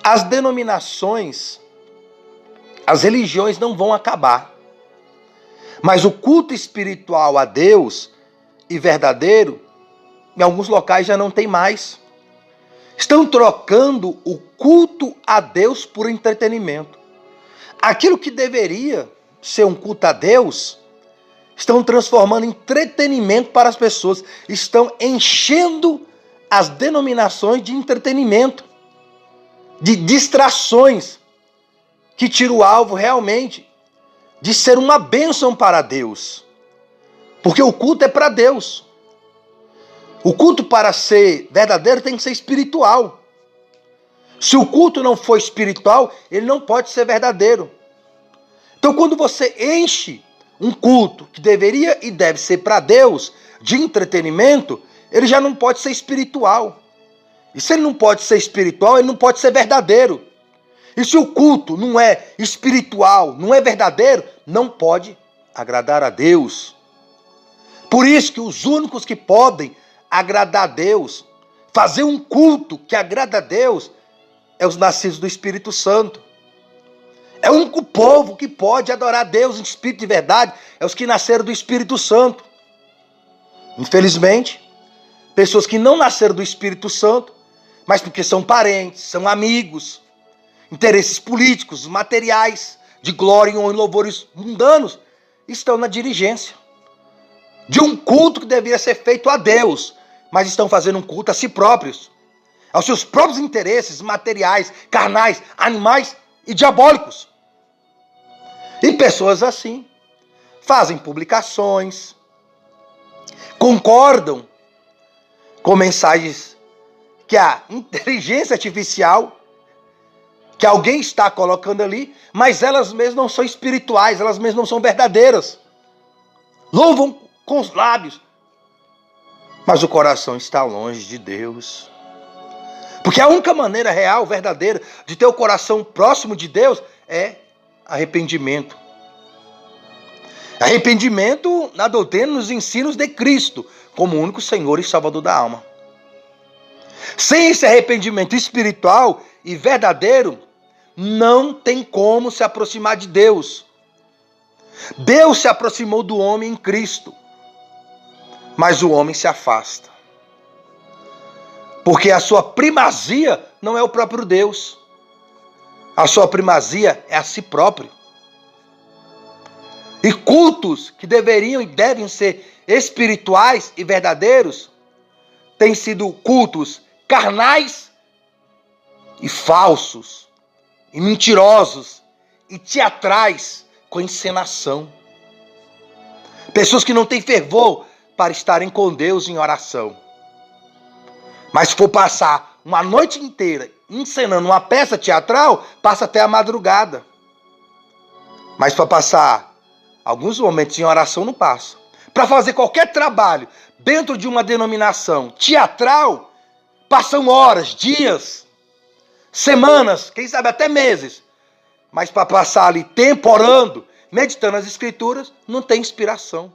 As denominações, as religiões não vão acabar. Mas o culto espiritual a Deus e verdadeiro, em alguns locais já não tem mais. Estão trocando o culto a Deus por entretenimento. Aquilo que deveria ser um culto a Deus, estão transformando em entretenimento para as pessoas. Estão enchendo as denominações de entretenimento, de distrações, que tira o alvo realmente de ser uma bênção para Deus. Porque o culto é para Deus. O culto, para ser verdadeiro, tem que ser espiritual. Se o culto não for espiritual, ele não pode ser verdadeiro. Então, quando você enche um culto que deveria e deve ser para Deus, de entretenimento, ele já não pode ser espiritual. E se ele não pode ser espiritual, ele não pode ser verdadeiro. E se o culto não é espiritual, não é verdadeiro, não pode agradar a Deus. Por isso que os únicos que podem agradar a Deus, fazer um culto que agrada a Deus, é os nascidos do Espírito Santo. É o único povo que pode adorar a Deus em espírito de verdade, é os que nasceram do Espírito Santo. Infelizmente, pessoas que não nasceram do Espírito Santo, mas porque são parentes, são amigos, interesses políticos, materiais, de glória e louvores mundanos, estão na dirigência de um culto que deveria ser feito a Deus, mas estão fazendo um culto a si próprios, aos seus próprios interesses materiais, carnais, animais e diabólicos. E pessoas assim fazem publicações, concordam com mensagens que a inteligência artificial, que alguém está colocando ali, mas elas mesmas não são espirituais, elas mesmas não são verdadeiras. Louvam com os lábios, mas o coração está longe de Deus. Porque a única maneira real, verdadeira, de ter o coração próximo de Deus é arrependimento. Arrependimento na doutrina, nos ensinos de Cristo, como o único Senhor e Salvador da alma. Sem esse arrependimento espiritual e verdadeiro, não tem como se aproximar de Deus. Deus se aproximou do homem em Cristo, mas o homem se afasta. Porque a sua primazia não é o próprio Deus. A sua primazia é a si próprio. E cultos que deveriam e devem ser espirituais e verdadeiros, têm sido cultos carnais e falsos, e mentirosos, e teatrais, com encenação. Pessoas que não têm fervor para estarem com Deus em oração. Mas se for passar uma noite inteira encenando uma peça teatral, passa até a madrugada. Mas para passar alguns momentos em oração, não passa. Para fazer qualquer trabalho dentro de uma denominação teatral, passam horas, dias, semanas, quem sabe até meses. Mas para passar ali tempo orando, meditando as escrituras, não tem inspiração.